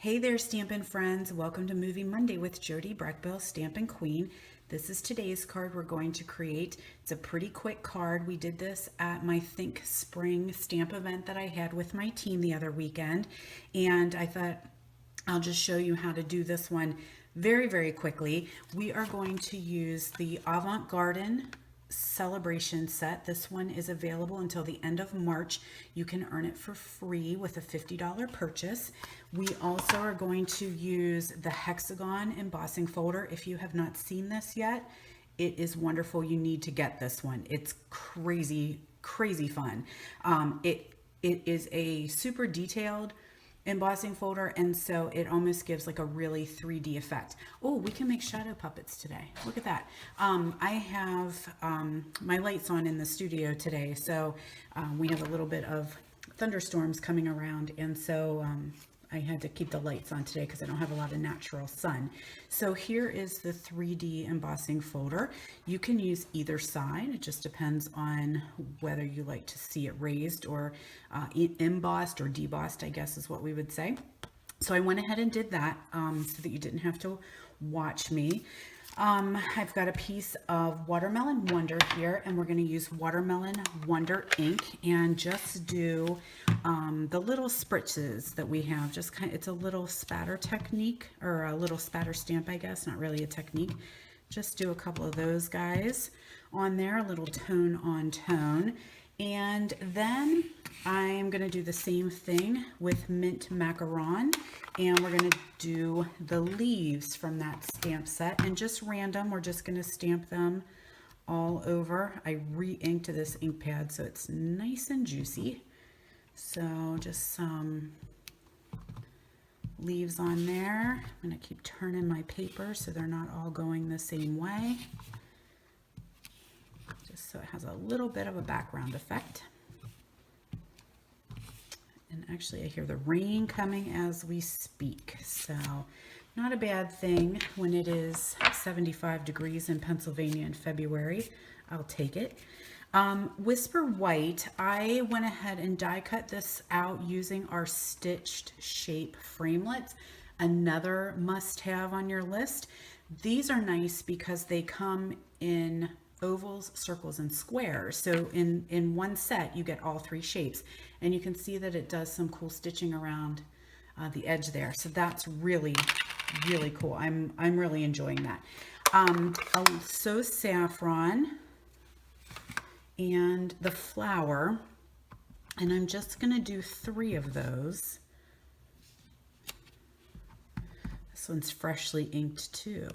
Hey there, Stampin' friends. Welcome to Movie Monday with Jody Breckbill, Stampin' Queen. This is today's card we're going to create. It's a pretty quick card. We did this at my Think Spring stamp event that I had with my team the other weekend. And I thought I'll just show you how to do this one very, very quickly. We are going to use the Avant Garden celebration set. This one is available until the end of March. You can earn it for free with a $50 purchase. We also are going to use the hexagon embossing folder. If you have not seen this yet, it is wonderful. You need to get this one. It's crazy, crazy fun. It is a super detailed embossing folder, and so it almost gives like a really 3D effect. Oh, we can make shadow puppets today. Look at that. I have my lights on in the studio today, so we have a little bit of thunderstorms coming around, and so I had to keep the lights on today because I don't have a lot of natural sun. So here is the 3D embossing folder. You can use either side. It just depends on whether you like to see it raised or embossed or debossed, I guess is what we would say. So I went ahead and did that so that you didn't have to watch me. I've got a piece of Watermelon Wonder here, and we're going to use Watermelon Wonder ink and just do the little spritzes that we have. Just kind of, it's a little spatter technique, or a little spatter stamp, I guess, not really a technique. Just do a couple of those guys on there, a little tone on tone. And then I'm going to do the same thing with Mint Macaron, and we're going to do the leaves from that stamp set, and just random, we're just going to stamp them all over. I re-inked this ink pad so it's nice and juicy. So just some leaves on there. I'm going to keep turning my paper so they're not all going the same way, just so it has a little bit of a background effect. And actually I hear the rain coming as we speak, so not a bad thing when it is 75 degrees in Pennsylvania in February. I'll take it. Whisper White, I went ahead and die cut this out using our stitched shape framelits. Another must-have on your list. These are nice because they come in ovals, circles, and squares. So in one set you get all three shapes, and you can see that it does some cool stitching around the edge there. So that's really, really cool. I'm really enjoying that. So Saffron and the flower, and I'm just going to do 3 of those. This one's freshly inked too.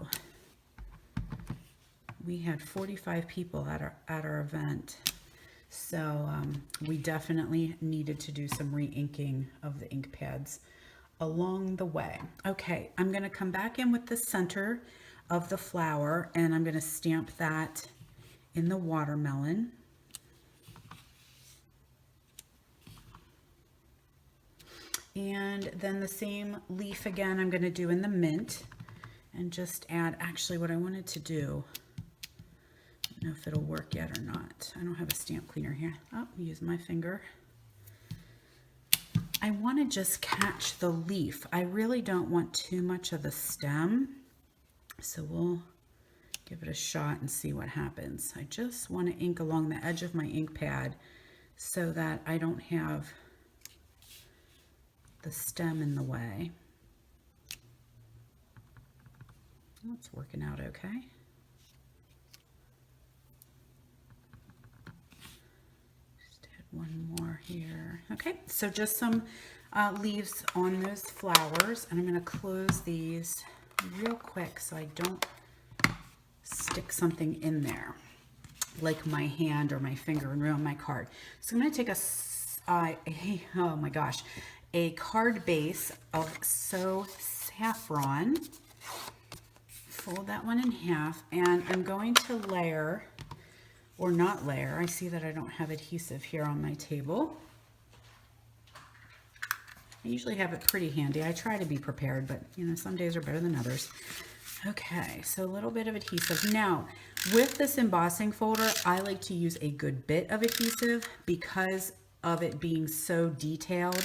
We had 45 people at our event, so we definitely needed to do some re-inking of the ink pads along the way. Okay, I'm going to come back in with the center of the flower, and I'm going to stamp that in the watermelon. And then the same leaf again I'm going to do in the mint, and just add, actually what I wanted to do, I don't know if it'll work yet or not. I don't have a stamp cleaner here. Oh, use my finger. I want to just catch the leaf. I really don't want too much of the stem, so we'll give it a shot and see what happens. I just want to ink along the edge of my ink pad so that I don't have the stem in the way. That's working out okay. Just add one more here. Okay, so just some leaves on those flowers, and I'm going to close these real quick so I don't stick something in there like my hand or my finger and ruin my card. So I'm going to take oh my gosh, a card base of So Saffron, fold that one in half, and I'm going to layer, or not layer, I see that I don't have adhesive here on my table. I usually have it pretty handy. I try to be prepared, but you know, some days are better than others. Okay, so a little bit of adhesive. Now, with this embossing folder, I like to use a good bit of adhesive because of it being so detailed.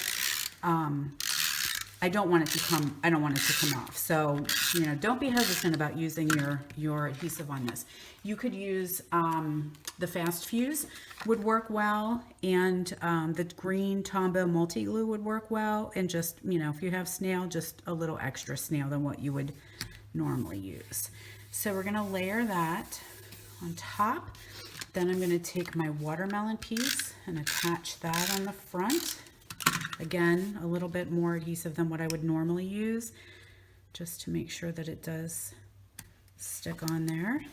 I don't want it to come off. So, you know, don't be hesitant about using your adhesive on this. You could use the Fast Fuse would work well, and the green Tombow multi glue would work well. And just, you know, if you have snail, just a little extra snail than what you would normally use. So we're gonna layer that on top. Then I'm gonna take my watermelon piece and attach that on the front. Again, a little bit more adhesive than what I would normally use, just to make sure that it does stick on there.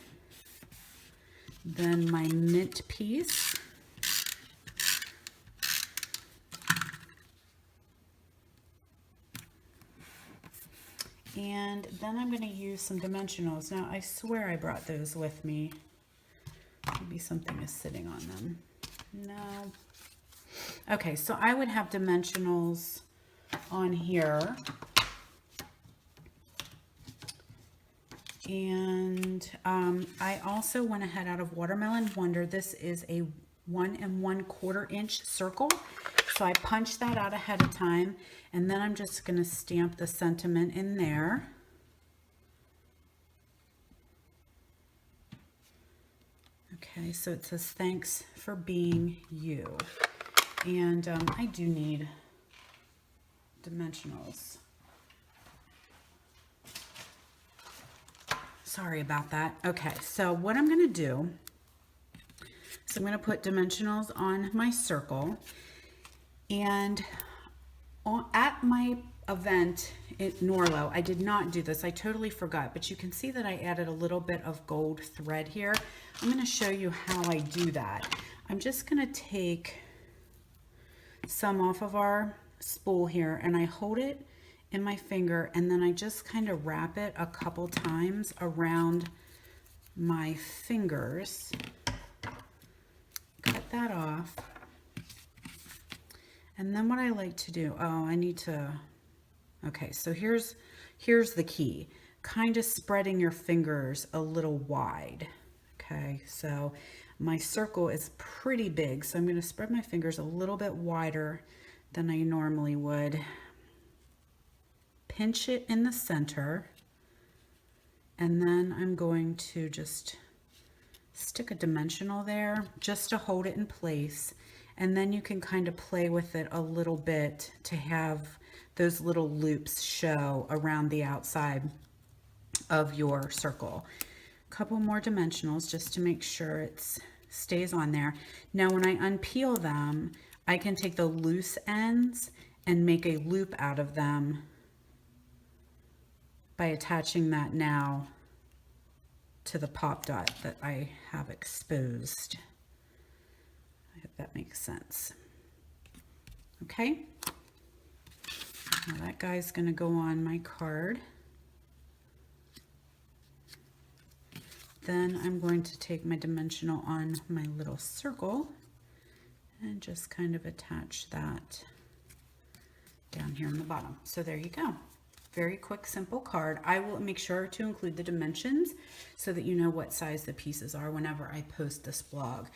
Then my mint piece. And then I'm going to use some dimensionals. Now, I swear I brought those with me. Maybe something is sitting on them. No. Okay, so I would have dimensionals on here. And I also went ahead out of Watermelon Wonder. This is a 1 1/4 inch circle. So I punched that out ahead of time. And then I'm just going to stamp the sentiment in there. Okay, so it says, "Thanks for being you." And I do need dimensionals. Sorry about that. Okay, so what I'm going to do is I'm going to put dimensionals on my circle. And at my event at Norlo, I did not do this. I totally forgot, but you can see that I added a little bit of gold thread here. I'm going to show you how I do that. I'm just going to take some off of our spool here, and I hold it in my finger, and then I just kind of wrap it a couple times around my fingers. Cut that off. And then what I like to do, okay, so here's the key. Kind of spreading your fingers a little wide. Okay, so my circle is pretty big, so I'm going to spread my fingers a little bit wider than I normally would. Pinch it in the center, and then I'm going to just stick a dimensional there just to hold it in place. And then you can kind of play with it a little bit to have those little loops show around the outside of your circle. A couple more dimensionals just to make sure it stays on there. Now when I unpeel them, I can take the loose ends and make a loop out of them by attaching that now to the pop dot that I have exposed. I hope that makes sense. Okay, now that guy's going to go on my card. Then I'm going to take my dimensional on my little circle and just kind of attach that down here on the bottom. So there you go. Very quick, simple card. I will make sure to include the dimensions so that you know what size the pieces are whenever I post this blog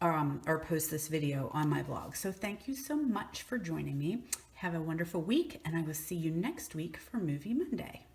or post this video on my blog. So thank you so much for joining me. Have a wonderful week, and I will see you next week for Movie Monday.